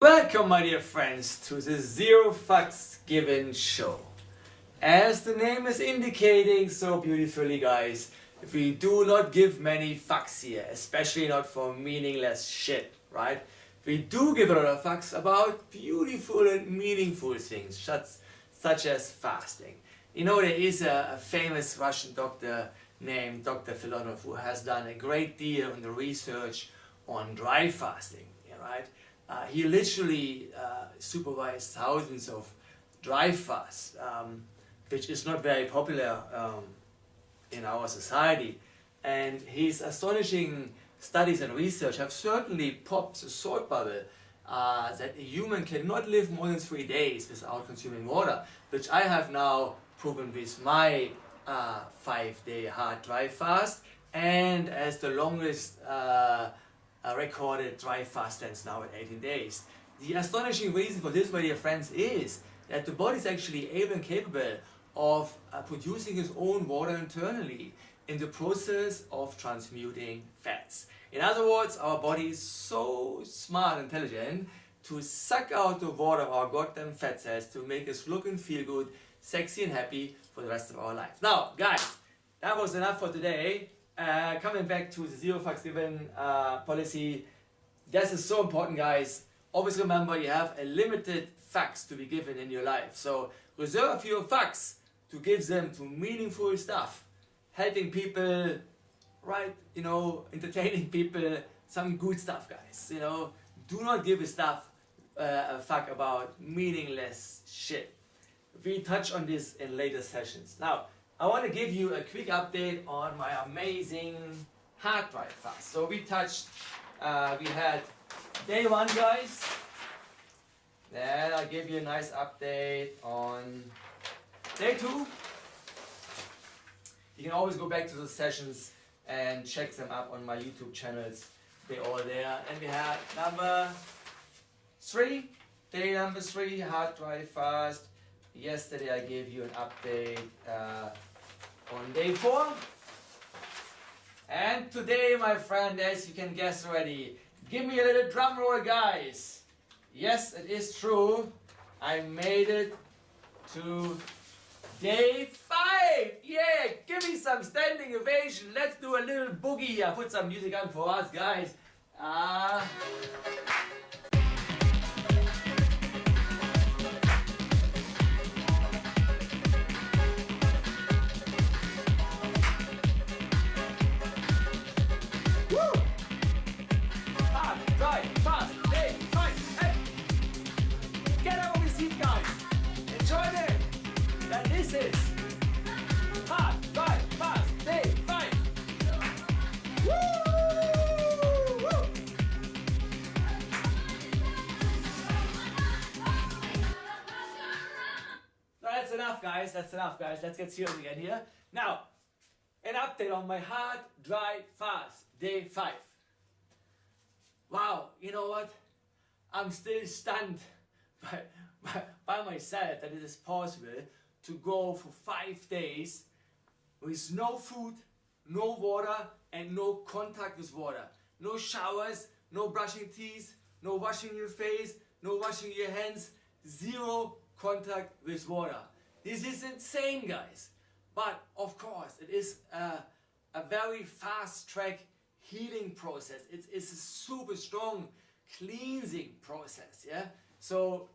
Welcome, my dear friends, to the Zero Fucks Given show. As the name is indicating so beautifully, guys, we do not give many fucks here, especially not for meaningless shit, right? We do give a lot of fucks about beautiful and meaningful things, such as fasting. You know, there is a famous Russian doctor named Dr. Filonov who has done a great deal in the research on dry fasting, right? He literally supervised thousands of dry fasts, which is not very popular in our society. And his astonishing studies and research have certainly popped the thought bubble that a human cannot live more than 3 days without consuming water, which I have now proven with my 5-day hard dry fast, and as the longest recorded dry fast stands now at 18 days. The astonishing reason for this, my dear friends, is that the body is actually able and capable of producing its own water internally in the process of transmuting fats. In other words, our body is so smart and intelligent to suck out the water of our goddamn fat cells to make us look and feel good, sexy and happy for the rest of our life. Now, guys, that was enough for today. Coming back to the Zero Fucks Given policy, this is so important, guys. Always remember, you have a limited fucks to be given in your life. So reserve your fucks to give them to meaningful stuff. Helping people, right? You know, entertaining people, some good stuff, guys. You know, do not give a fuck about meaningless shit. We touch on this in later sessions. Now, I want to give you a quick update on my amazing hard dry fast. So we had day 1, guys. Then I'll give you a nice update on day 2. You can always go back to those sessions and check them up on my YouTube channels. They're all there. And we had number 3, day number 3, hard dry fast. Yesterday I gave you an update on day 4. And today, my friend, as you can guess already, give me a little drum roll, guys. Yes, it is true. I made it to day 5. Yeah, give me some standing ovation. Let's do a little boogie here. Put some music on for us, guys. That's enough, guys. Let's get serious again here. Now, an update on my hard, dry fast, day 5. Wow, you know what? I'm still stunned by myself that it is possible to go for 5 days with no food, no water, and no contact with water. No showers, no brushing teeth, no washing your face, no washing your hands, 0 contact with water. This is insane, guys. But of course, it is a very fast track healing process. It's a super strong cleansing process. Yeah. So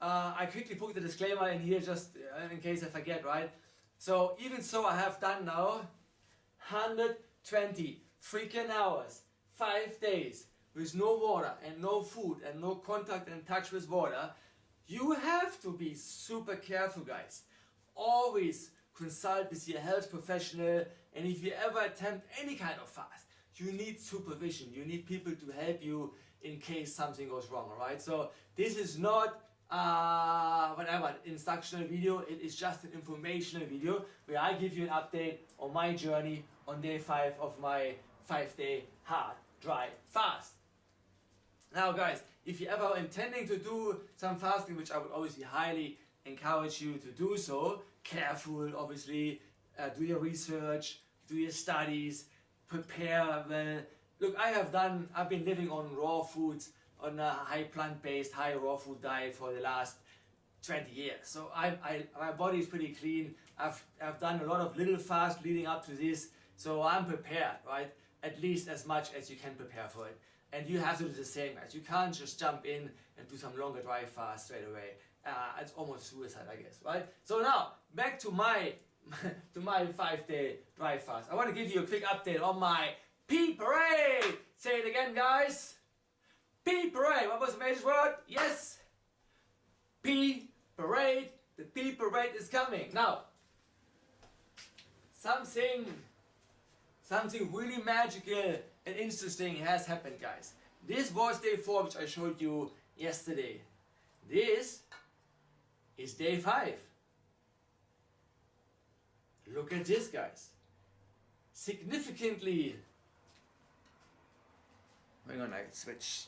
I quickly put the disclaimer in here just in case I forget, right? So even so, I have done now 120 freaking hours, 5 days with no water and no food and no contact and touch with water. You have to be super careful, guys. Always consult with your health professional, and if you ever attempt any kind of fast, you need supervision. You need people to help you in case something goes wrong, alright? So this is not whatever instructional video, it is just an informational video where I give you an update on my journey on day 5 of my 5-day hard dry fast. Now, guys, if you ever intending to do some fasting, which I would obviously highly encourage you to do so, careful, obviously, do your research, do your studies, prepare well. Look, I've been living on raw foods on a high plant-based, high raw food diet for the last 20 years. So my body is pretty clean. I've done a lot of little fasts leading up to this, so I'm prepared, right? At least as much as you can prepare for it. And you have to do the same, guys. You can't just jump in and do some longer dry fast straight away. It's almost suicide, I guess, right? So now, back to my to my 5-day dry fast. I want to give you a quick update on my pee parade. Say it again, guys. Pee parade. What was the major word? Yes. Pee parade. The pee parade is coming. Now, something really magical and interesting has happened, guys. This was day 4, which I showed you yesterday. This is day 5. Look at this, guys. Significantly, hang on, I switch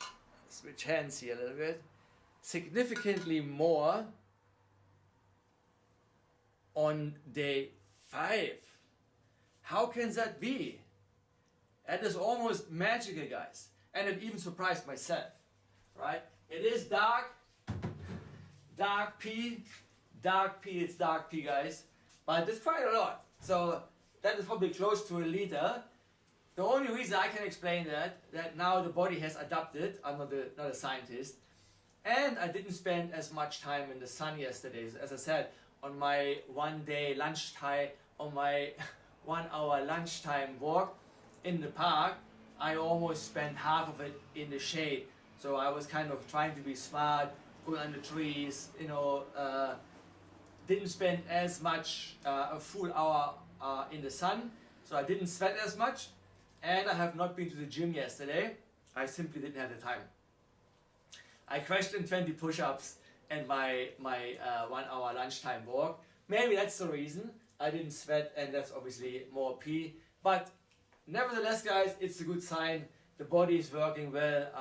hands here a little bit. Significantly more on day 5. How can that be? That is almost magical, guys. And it even surprised myself, right? It is dark pee, it's dark pee, guys. But it's quite a lot. So that is probably close to a liter. The only reason I can explain that now the body has adapted. I'm not a scientist. And I didn't spend as much time in the sun yesterday. As I said, on my 1-day lunchtime, on my 1-hour lunchtime walk in the park, I almost spent half of it in the shade. So I was kind of trying to be smart, going under trees, didn't spend as much, a full hour in the sun, so I didn't sweat as much, and I have not been to the gym yesterday. I simply didn't have the time. I crashed in 20 push-ups and my 1-hour lunchtime walk. Maybe that's the reason I didn't sweat, and that's obviously more pee. But nevertheless, guys, it's a good sign. The body is working well,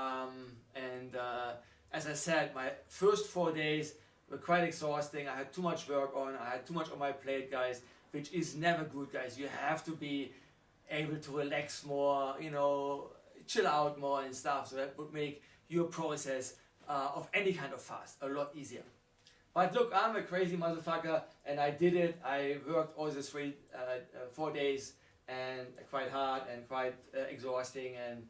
as I said, my first 4 days were quite exhausting. I had too much work on. I had too much on my plate, guys, which is never good, guys. You have to be able to relax more, chill out more and stuff. So that would make your process of any kind of fast a lot easier. But look, I'm a crazy motherfucker, and I did it. I worked all these 4 days, and quite hard and quite exhausting, and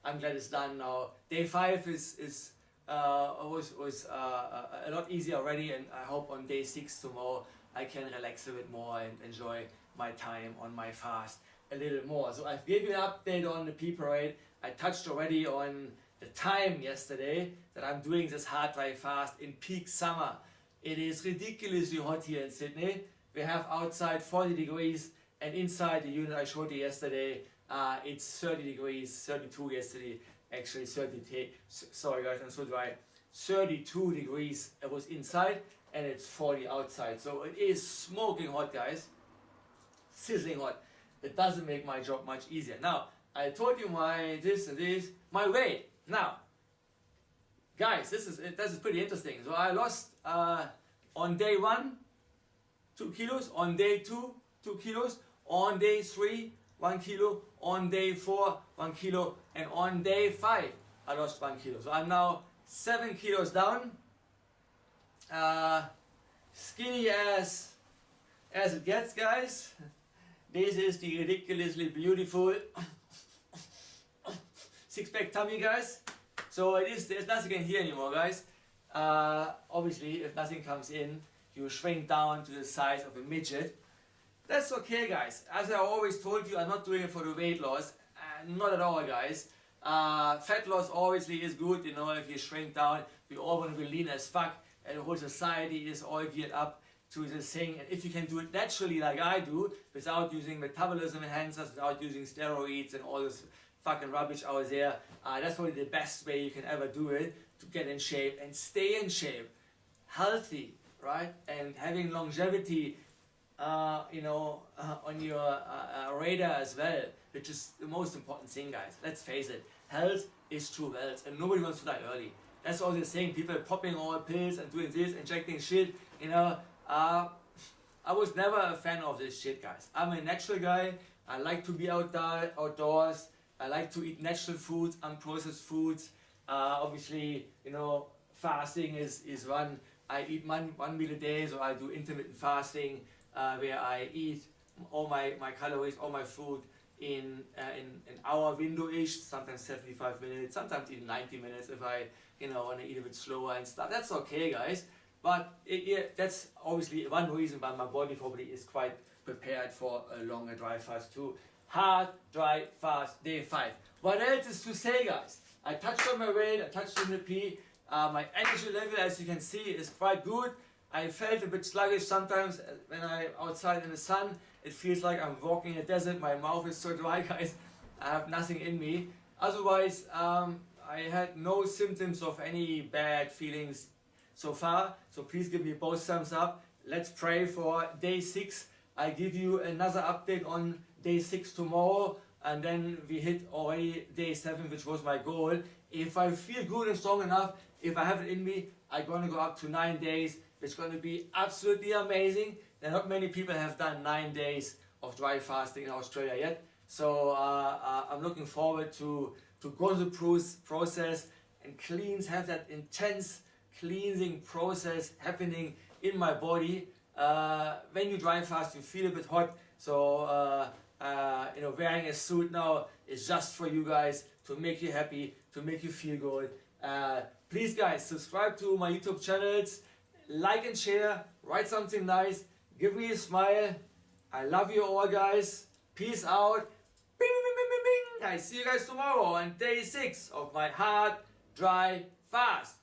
I'm glad it's done now. Day 5 was a lot easier already, and I hope on day 6 tomorrow I can relax a bit more and enjoy my time on my fast a little more. So I've given you an update on the pee parade. I touched already on the time yesterday that I'm doing this hard dry fast in peak summer. It is ridiculously hot here in Sydney. We have outside 40 degrees, and inside the unit I showed you yesterday, it's 30 degrees, 32 yesterday, actually 30, sorry guys, I'm so dry. 32 degrees it was inside, and it's 40 outside. So it is smoking hot, guys. Sizzling hot. It doesn't make my job much easier. Now, I told you my my weight. Now, guys, this is pretty interesting. So I lost on day 1, 2 kilos, on day 2, 2 kilos, on day 3, 1 kilo, on day 4, 1 kilo, and on day 5, I lost 1 kilo. So I'm now 7 kilos down, skinny as it gets, guys. This is the ridiculously beautiful six-pack tummy, guys. So there's nothing in here anymore, guys. Obviously, if nothing comes in, you shrink down to the size of a midget. That's okay, guys. As I always told you, I'm not doing it for the weight loss. Not at all, guys. Fat loss obviously is good, if you shrink down. We all want to be lean as fuck, and the whole society is all geared up to this thing. And if you can do it naturally like I do, without using metabolism enhancers, without using steroids and all this fucking rubbish out there, that's probably the best way you can ever do it, to get in shape and stay in shape, healthy, right? And having longevity on your radar as well, which is the most important thing, guys. Let's face it, health is true wealth, and nobody wants to die early. That's all they're saying. People popping all pills and doing this, injecting shit, I was never a fan of this shit, guys. I'm a natural guy. I like to be outdoors. I like to eat natural foods, unprocessed foods. Obviously, you know, fasting is one. I eat one meal a day, so I do intermittent fasting, where I eat all my calories, all my food in an hour window-ish, sometimes 75 minutes, sometimes even 90 minutes if I, you know, want to eat a bit slower and stuff. That's okay, guys. But that's obviously one reason why my body probably is quite prepared for a longer dry fast too. Hard, dry, fast, day 5. What else is to say, guys? I touched on my weight, I touched on the P. My energy level, as you can see, is quite good. I felt a bit sluggish sometimes when I'm outside in the sun. It feels like I'm walking in a desert. My mouth is so dry, guys. I have nothing in me. Otherwise, I had no symptoms of any bad feelings so far. So please give me both thumbs up. Let's pray for day 6. I give you another update on day 6 tomorrow. And then we hit already day 7, which was my goal. If I feel good and strong enough, if I have it in me, I'm going to go up to 9 days. It's going to be absolutely amazing. There are not many people have done 9 days of dry fasting in Australia yet. So I'm looking forward to go through the process and have that intense cleansing process happening in my body. When you dry fast, you feel a bit hot. So you know, wearing a suit now is just for you guys, to make you happy, to make you feel good. Please guys, subscribe to my YouTube channels, like and share, write something nice, give me a smile. I love you all, guys. Peace out. Bing, bing, bing, bing, bing. I see you guys tomorrow on day 6 of my hard, dry fast.